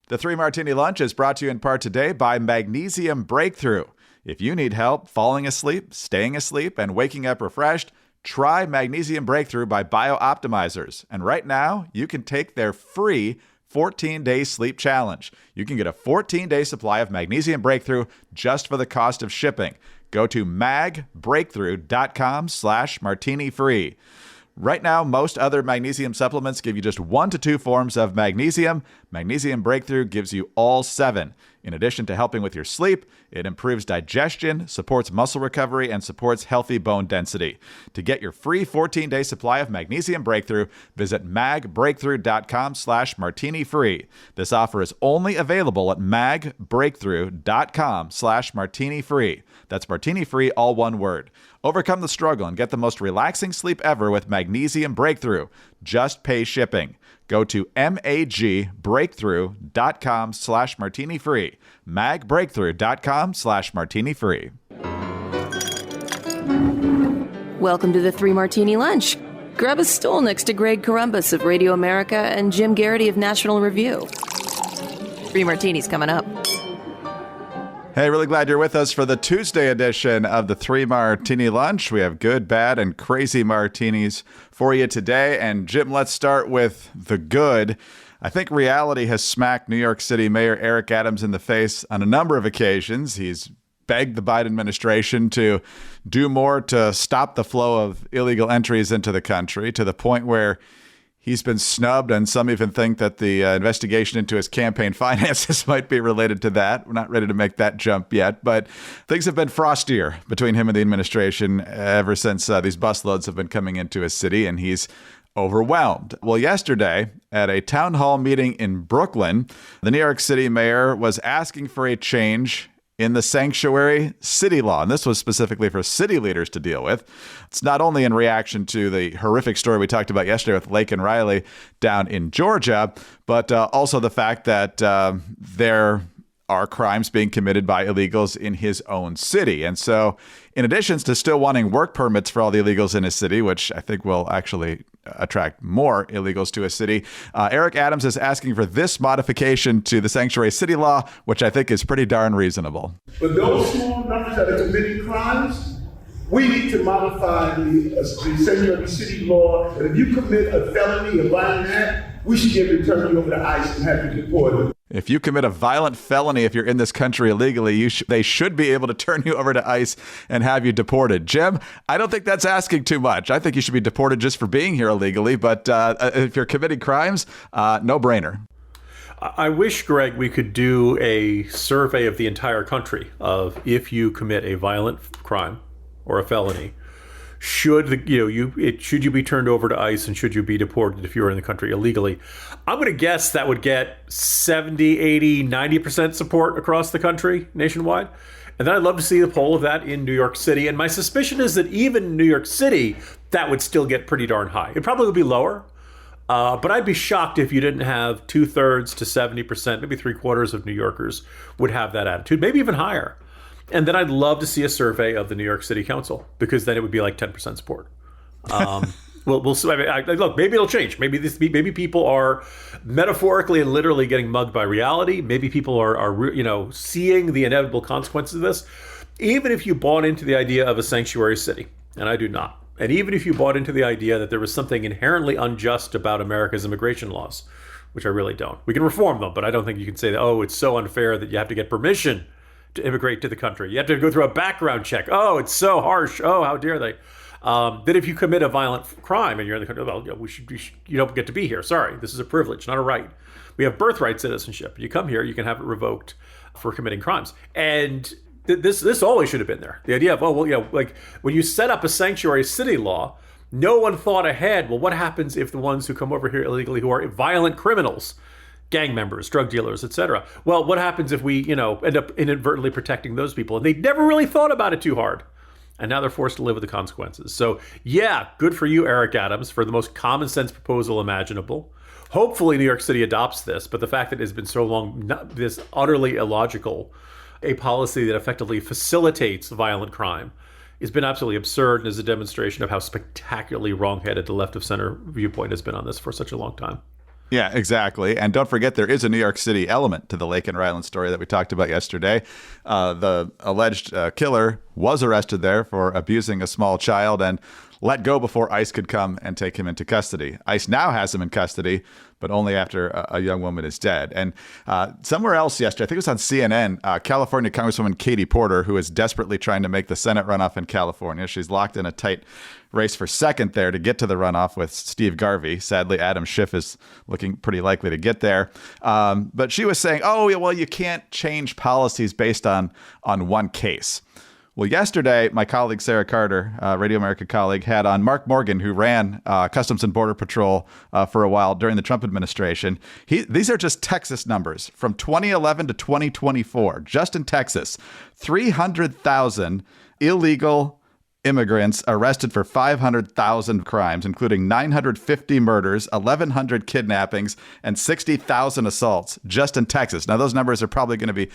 The 3 Martini Lunch is brought to you in part today by Magnesium Breakthrough. If you need help falling asleep, staying asleep, and waking up refreshed, try Magnesium Breakthrough by BioOptimizers. And right now, you can take their free 14-day sleep challenge. You can get a 14-day supply of Magnesium Breakthrough just for the cost of shipping. Go to magbreakthrough.com/martini free. Right now, most other magnesium supplements give you just 1 to 2 forms of magnesium. Magnesium Breakthrough gives you all 7. In addition to helping with your sleep, it improves digestion, supports muscle recovery, and supports healthy bone density. To get your free 14-day supply of Magnesium Breakthrough, visit magbreakthrough.com/martini free. This offer is only available at magbreakthrough.com/martini free. That's martini free, all one word. Overcome the struggle and get the most relaxing sleep ever with Magnesium Breakthrough. Just pay shipping. Go to magbreakthrough.com/martini free. magbreakthrough.com/martini free. Welcome to the 3 Martini Lunch. Grab a stool next to Greg Columbus of Radio America and Jim Garrity of National Review. 3 Martinis coming up. Hey, really glad you're with us for the Tuesday edition of the 3 Martini Lunch. We have good, bad, and crazy martinis for you today. And Jim, let's start with the good. I think reality has smacked New York City Mayor Eric Adams in the face on a number of occasions. He's begged the Biden administration to do more to stop the flow of illegal entries into the country, to the point where he's been snubbed, and some even think that the investigation into his campaign finances might be related to that. We're not ready to make that jump yet, but things have been frostier between him and the administration ever since these busloads have been coming into his city, and he's overwhelmed. Well, yesterday, at a town hall meeting in Brooklyn, the New York City mayor was asking for a change in the sanctuary city law. And this was specifically for city leaders to deal with. It's not only in reaction to the horrific story we talked about yesterday with Lake and Riley down in Georgia, but also the fact that there are crimes being committed by illegals in his own city. And so in addition to still wanting work permits for all the illegals in his city, which I think will actually attract more illegals to a city, Eric Adams is asking for this modification to the sanctuary city law, which I think is pretty darn reasonable. For those small numbers that are committing crimes, we need to modify the sanctuary city law. And if you commit a felony, a violent act, we should be able to turn you over to ICE and have you deported. If you commit a violent felony, if you're in this country illegally, they should be able to turn you over to ICE and have you deported. Jim, I don't think that's asking too much. I think you should be deported just for being here illegally. But if you're committing crimes, no brainer. I wish, Greg, we could do a survey of the entire country of if you commit a violent crime or a felony, should you be turned over to ICE and should you be deported if you were in the country illegally? I'm going to guess that would get 70, 80, 90% support across the country nationwide. And then I'd love to see the poll of that in New York City. And my suspicion is that even in New York City, that would still get pretty darn high. It probably would be lower. But I'd be shocked if you didn't have 2/3 to 70%, maybe 3/4 of New Yorkers would have that attitude, maybe even higher. And then I'd love to see a survey of the New York City Council, because then it would be like 10% support. We'll see. Look, maybe it'll change. Maybe people are metaphorically and literally getting mugged by reality. Maybe people are seeing the inevitable consequences of this. Even if you bought into the idea of a sanctuary city, and I do not, and even if you bought into the idea that there was something inherently unjust about America's immigration laws, which I really don't. We can reform them, but I don't think you can say that, oh, it's so unfair that you have to get permission to immigrate to the country. You have to go through a background check. Oh, it's so harsh. Oh, how dare they? That if you commit a violent crime and you're in the country, well, you don't get to be here. Sorry, this is a privilege, not a right. We have birthright citizenship. You come here, you can have it revoked for committing crimes. And this always should have been there. The idea of, like when you set up a sanctuary city law, no one thought ahead, well, what happens if the ones who come over here illegally who are violent criminals, gang members, drug dealers, etc. Well, what happens if we, end up inadvertently protecting those people? And they never really thought about it too hard. And now they're forced to live with the consequences. So yeah, good for you, Eric Adams, for the most common sense proposal imaginable. Hopefully New York City adopts this, but the fact that it has been so long, this utterly illogical, a policy that effectively facilitates violent crime, has been absolutely absurd and is a demonstration of how spectacularly wrong-headed the left of center viewpoint has been on this for such a long time. Yeah, exactly. And don't forget, there is a New York City element to the Lake and Ryland story that we talked about yesterday. The alleged killer was arrested there for abusing a small child and let go before ICE could come and take him into custody. ICE now has him in custody, but only after a young woman is dead. And somewhere else yesterday, I think it was on CNN, California Congresswoman Katie Porter, who is desperately trying to make the Senate runoff in California. She's locked in a tight race for second there to get to the runoff with Steve Garvey. Sadly, Adam Schiff is looking pretty likely to get there. But she was saying, oh, well, you can't change policies based on one case. Well, yesterday, my colleague Sarah Carter, Radio America colleague, had on Mark Morgan, who ran Customs and Border Patrol for a while during the Trump administration. These are just Texas numbers from 2011 to 2024, just in Texas. 300,000 illegal immigrants arrested for 500,000 crimes, including 950 murders, 1,100 kidnappings, and 60,000 assaults just in Texas. Now, those numbers are probably going to be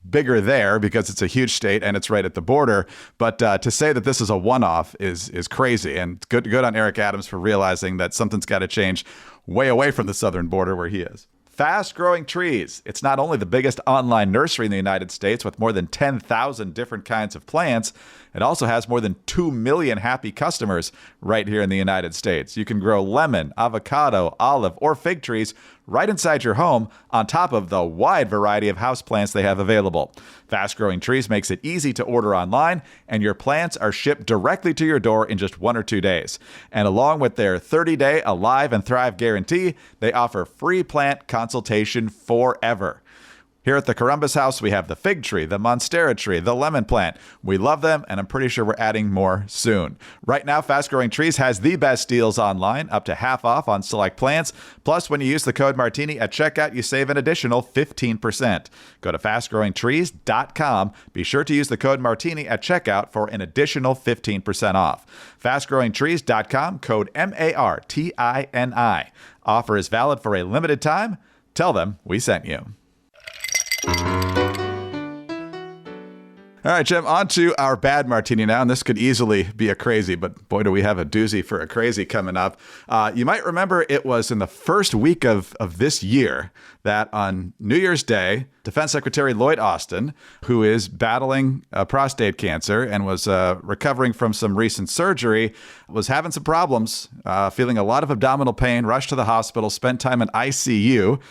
bigger there because it's a huge state and it's right at the border. But to say that this is a one-off is crazy. And good on Eric Adams for realizing that something's got to change way away from the southern border where he is. Fast-growing trees. It's not only the biggest online nursery in the United States with more than 10,000 different kinds of plants, it also has more than 2 million happy customers right here in the United States. You can grow lemon, avocado, olive, or fig trees right inside your home on top of the wide variety of houseplants they have available. Fast-growing trees makes it easy to order online, and your plants are shipped directly to your door in just 1 or 2 days. And along with their 30-day Alive and Thrive guarantee, they offer free plant consultation forever. Here at the Corumbus House, we have the fig tree, the monstera tree, the lemon plant. We love them, and I'm pretty sure we're adding more soon. Right now, Fast Growing Trees has the best deals online, up to half off on select plants. Plus, when you use the code Martini at checkout, you save an additional 15%. Go to fastgrowingtrees.com. Be sure to use the code Martini at checkout for an additional 15% off. Fastgrowingtrees.com, code MARTINI. Offer is valid for a limited time. Tell them we sent you. All right, Jim, on to our bad martini now, and this could easily be a crazy, but boy, do we have a doozy for a crazy coming up. You might remember it was in the first week of this year that on New Year's Day, Defense Secretary Lloyd Austin, who is battling prostate cancer and was recovering from some recent surgery, was having some problems, feeling a lot of abdominal pain, rushed to the hospital, spent time in ICU,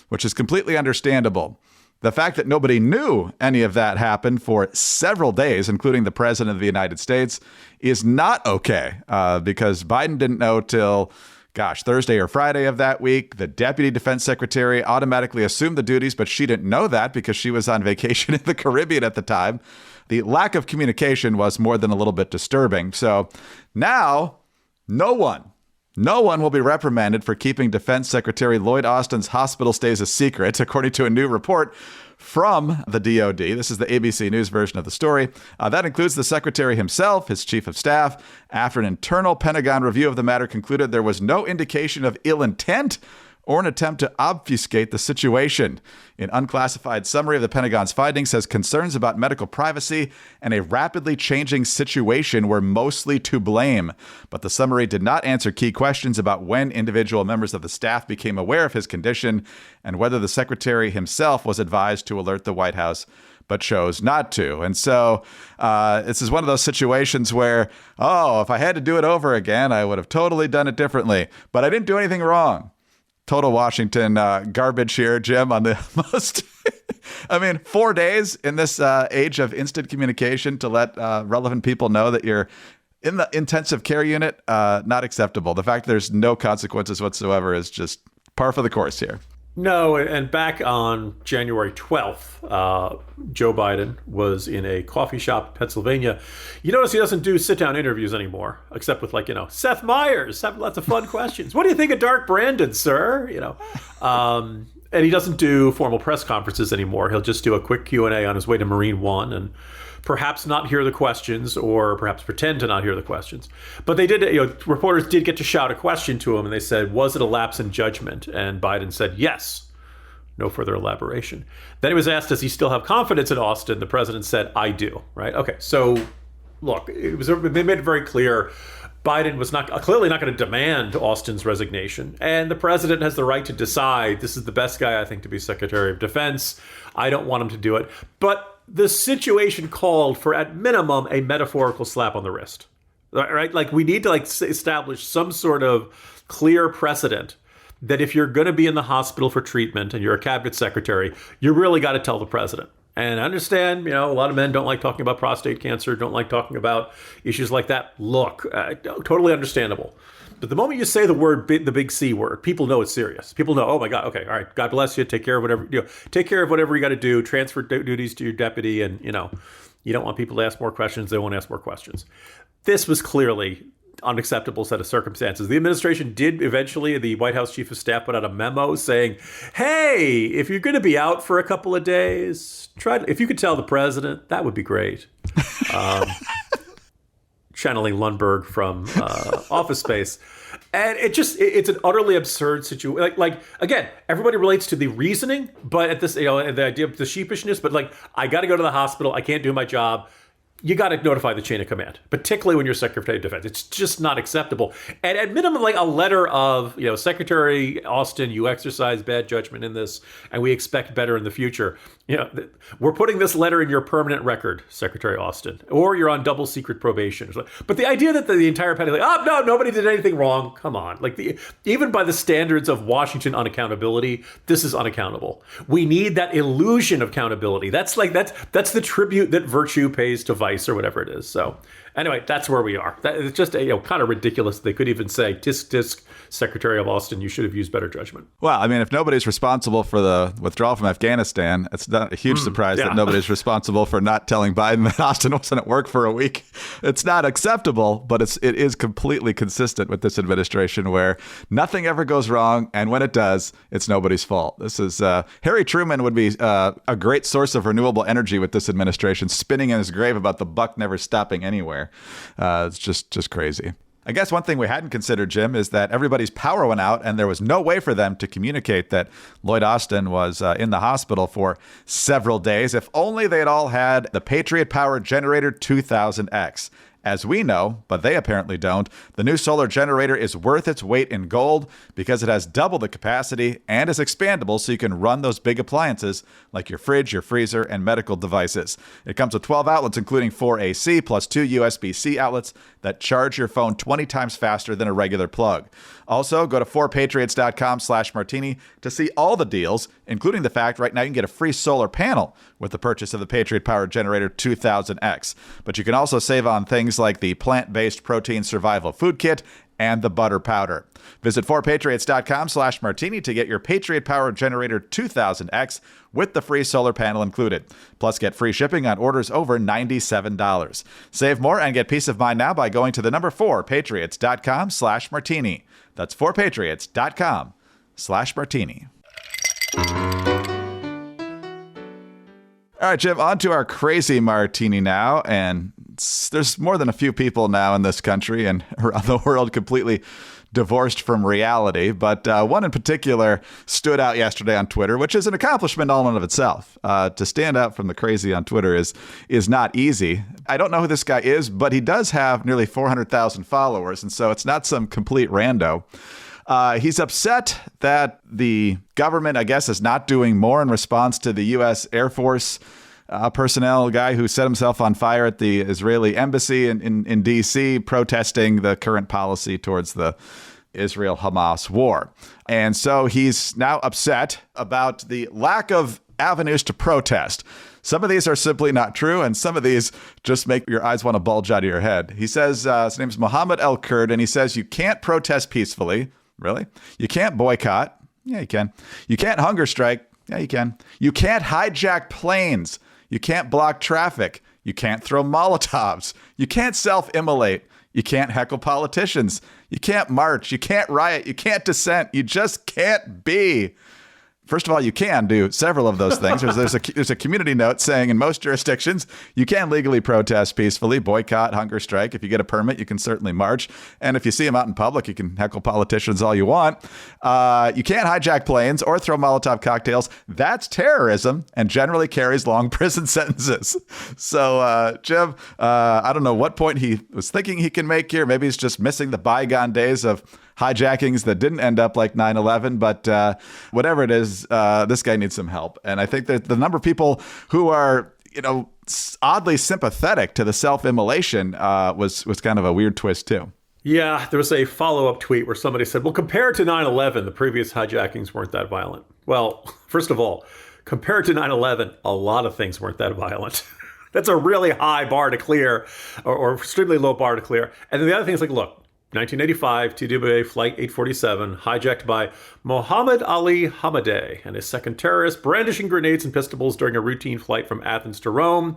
which is completely understandable. The fact that nobody knew any of that happened for several days, including the president of the United States, is not okay because Biden didn't know till, Thursday or Friday of that week. The deputy defense secretary automatically assumed the duties, but she didn't know that because she was on vacation in the Caribbean at the time. The lack of communication was more than a little bit disturbing. So now no one will be reprimanded for keeping Defense Secretary Lloyd Austin's hospital stays a secret, according to a new report from the DOD. This is the ABC News version of the story. That includes the secretary himself, his chief of staff. After an internal Pentagon review of the matter concluded there was no indication of ill intent or an attempt to obfuscate the situation. An unclassified summary of the Pentagon's findings says concerns about medical privacy and a rapidly changing situation were mostly to blame. But the summary did not answer key questions about when individual members of the staff became aware of his condition and whether the secretary himself was advised to alert the White House, but chose not to. And so this is one of those situations where, if I had to do it over again, I would have totally done it differently. But I didn't do anything wrong. Total Washington garbage here, Jim, on the most, 4 days in this age of instant communication to let relevant people know that you're in the intensive care unit, not acceptable. The fact that there's no consequences whatsoever is just par for the course here. No, and back on January 12th, Joe Biden was in a coffee shop in Pennsylvania. You notice he doesn't do sit-down interviews anymore, except with Seth Meyers, having lots of fun questions. What do you think of Dark Brandon, sir? And he doesn't do formal press conferences anymore. He'll just do a quick Q&A on his way to Marine One and perhaps not hear the questions or perhaps pretend to not hear the questions. But they did, reporters did get to shout a question to him and they said, was it a lapse in judgment? And Biden said, yes. No further elaboration. Then he was asked, does he still have confidence in Austin? The president said, I do. Right? Okay. So look, they made it very clear Biden was clearly not going to demand Austin's resignation. And the president has the right to decide, this is the best guy, I think, to be Secretary of Defense. I don't want him to do it. But the situation called for, at minimum, a metaphorical slap on the wrist. Right? Like, we need to establish some sort of clear precedent that if you're going to be in the hospital for treatment and you're a cabinet secretary, you really got to tell the president. And I understand, a lot of men don't like talking about prostate cancer, don't like talking about issues like that. Look, totally understandable. But the moment you say the big C word, people know it's serious. People know, oh my God, okay, all right, God bless you. Take care of whatever, take care of whatever you got to do. Transfer duties to your deputy, and you don't want people to ask more questions. They won't ask more questions. This was clearly unacceptable set of circumstances. The administration did eventually, the White House chief of staff put out a memo saying, hey, if you're going to be out for a couple of days, if you could tell the president, that would be great. Channeling Lundberg from Office Space. And it's an utterly absurd situation. Like again, everybody relates to the reasoning, but at this, the idea of the sheepishness, but I got to go to the hospital. I can't do my job. You got to notify the chain of command, particularly when you're Secretary of Defense. It's just not acceptable. And at minimum, a letter of, Secretary Austin, you exercise bad judgment in this, and we expect better in the future. We're putting this letter in your permanent record, Secretary Austin, or you're on double secret probation. But the idea that the entire Pentagon, no, nobody did anything wrong. Come on. Even by the standards of Washington unaccountability, this is unaccountable. We need that illusion of accountability. That's the tribute that virtue pays to vice, or whatever it is. So anyway, that's where we are. It's just kind of ridiculous. They could even say, tisk, Secretary of Austin, you should have used better judgment. Well, I mean, if nobody's responsible for the withdrawal from Afghanistan, it's not a huge surprise that nobody's responsible for not telling Biden that Austin wasn't at work for a week. It's not acceptable, but it is completely consistent with this administration where nothing ever goes wrong. And when it does, it's nobody's fault. This is Harry Truman would be a great source of renewable energy with this administration, spinning in his grave about the buck never stopping anywhere. It's just crazy. I guess one thing we hadn't considered, Jim, is that everybody's power went out and there was no way for them to communicate that Lloyd Austin was in the hospital for several days. If only they'd all had the Patriot Power Generator 2000X. As we know, but they apparently don't, the new solar generator is worth its weight in gold because it has double the capacity and is expandable so you can run those big appliances like your fridge, your freezer, and medical devices. It comes with 12 outlets, including 4 AC plus 2 USB-C outlets that charge your phone 20 times faster than a regular plug. Also, go to 4patriots.com/martini to see all the deals, including the fact right now you can get a free solar panel with the purchase of the Patriot Power Generator 2000X. But you can also save on things like the plant-based protein survival food kit and the butter powder. Visit 4patriots.com/martini to get your Patriot Power Generator 2000X with the free solar panel included. Plus, get free shipping on orders over $97. Save more and get peace of mind now by going to the number 4patriots.com/martini. That's 4patriots.com/martini. All right, Jim, on to our crazy martini now. And there's more than a few people now in this country and around the world completely divorced from reality. But one in particular stood out yesterday on Twitter, which is an accomplishment all in of itself. To stand out from the crazy on Twitter is not easy. I don't know who this guy is, but he does have nearly 400,000 followers. And so it's not some complete rando. He's upset that the government, I guess, is not doing more in response to the U.S. Air Force personnel, a guy who set himself on fire at the Israeli embassy in D.C., protesting the current policy towards the Israel-Hamas war. And so he's now upset about the lack of avenues to protest. Some of these are simply not true, and some of these just make your eyes want to bulge out of your head. He says, his name's Mohammed El-Kurd, and he says you can't protest peacefully. Really? You can't boycott. Yeah, you can. You can't hunger strike. Yeah, you can. You can't hijack planes. You can't block traffic. You can't throw Molotovs. You can't self-immolate. You can't heckle politicians. You can't march. You can't riot. You can't dissent. You just can't be. First of all, you can do several of those things. There's a community note saying in most jurisdictions, you can legally protest peacefully, boycott, hunger strike. If you get a permit, you can certainly march. And if you see them out in public, you can heckle politicians all you want. You can't hijack planes or throw Molotov cocktails. That's terrorism and generally carries long prison sentences. So, Jim, I don't know what point he was thinking he can make here. Maybe he's just missing the bygone days of hijackings that didn't end up like 9/11, but whatever it is, this guy needs some help. And I think that the number of people who are, oddly sympathetic to the self-immolation was kind of a weird twist too. Yeah, there was a follow-up tweet where somebody said, well, compared to 9/11, the previous hijackings weren't that violent. Well, first of all, compared to 9/11, a lot of things weren't that violent. That's a really high bar to clear, or extremely low bar to clear. And then the other thing is like, look, 1985, TWA Flight 847, hijacked by Mohammed Ali Hamadeh and his second terrorist, brandishing grenades and pistols during a routine flight from Athens to Rome.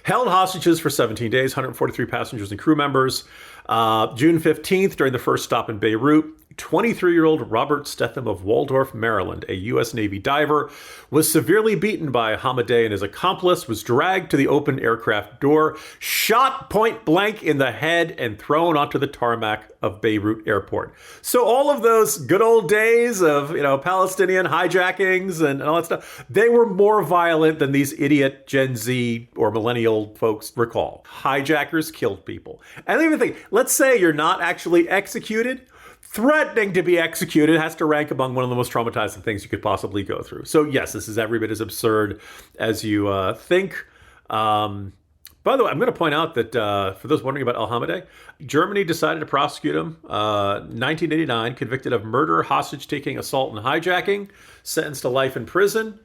Held hostages for 17 days, 143 passengers and crew members. June 15th, during the first stop in Beirut, 23-year-old Robert Stetham of Waldorf, Maryland, a U.S. Navy diver, was severely beaten by Hamadeh and his accomplice, was dragged to the open aircraft door, shot point blank in the head, and thrown onto the tarmac of Beirut airport. So all of those good old days of, Palestinian hijackings and all that stuff, they were more violent than these idiot Gen Z or millennial folks recall. Hijackers killed people. And even think, let's say you're not actually executed. Threatening to be executed has to rank among one of the most traumatizing things you could possibly go through. So yes, this is every bit as absurd as you think. By the way, I'm going to point out that for those wondering about Al-Hamadeh, Germany decided to prosecute him. 1989, convicted of murder, hostage-taking, assault, and hijacking, sentenced to life in prison.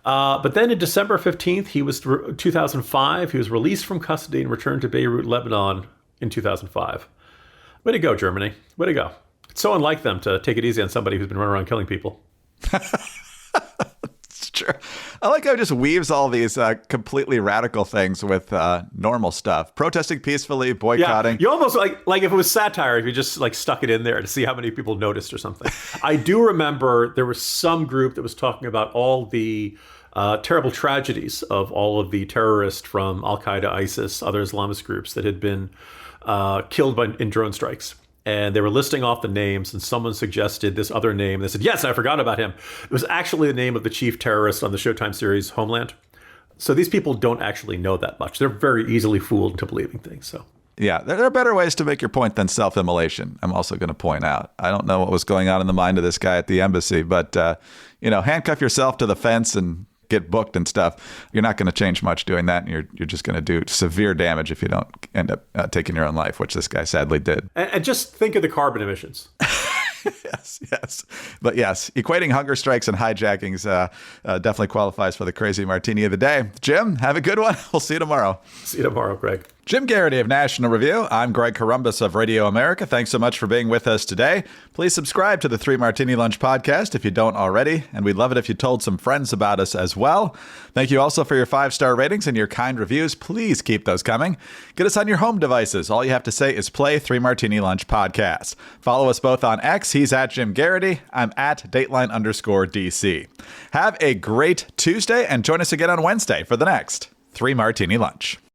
But then in December 15th, 2005, he was released from custody and returned to Beirut, Lebanon in 2005. Way to go, Germany. Way to go. It's so unlike them to take it easy on somebody who's been running around killing people. It's true. I like how it just weaves all these completely radical things with normal stuff. Protesting peacefully, boycotting. Yeah, you almost like if it was satire, if you just stuck it in there to see how many people noticed or something. I do remember there was some group that was talking about all the terrible tragedies of all of the terrorists from Al-Qaeda, ISIS, other Islamist groups that had been killed in drone strikes. And they were listing off the names, and someone suggested this other name. They said, yes, I forgot about him. It was actually the name of the chief terrorist on the Showtime series Homeland. So these people don't actually know that much. They're very easily fooled into believing things. So yeah, there are better ways to make your point than self-immolation. I'm also going to point out. I don't know what was going on in the mind of this guy at the embassy, but handcuff yourself to the fence and get booked and stuff. You're not going to change much doing that, and you're just going to do severe damage if you don't end up taking your own life, which this guy sadly did. And just think of the carbon emissions. Yes. But yes, equating hunger strikes and hijackings definitely qualifies for the crazy martini of the day. Jim, have a good one. We'll see you tomorrow. See you tomorrow, Greg. Jim Garrity of National Review. I'm Greg Corombos of Radio America. Thanks so much for being with us today. Please subscribe to the 3 Martini Lunch podcast if you don't already, and we'd love it if you told some friends about us as well. Thank you also for your 5-star ratings and your kind reviews. Please keep those coming. Get us on your home devices. All you have to say is play 3 Martini Lunch podcast. Follow us both on X. He's at Jim Garrity. I'm at Dateline_DC. Have a great Tuesday and join us again on Wednesday for the next 3 Martini Lunch.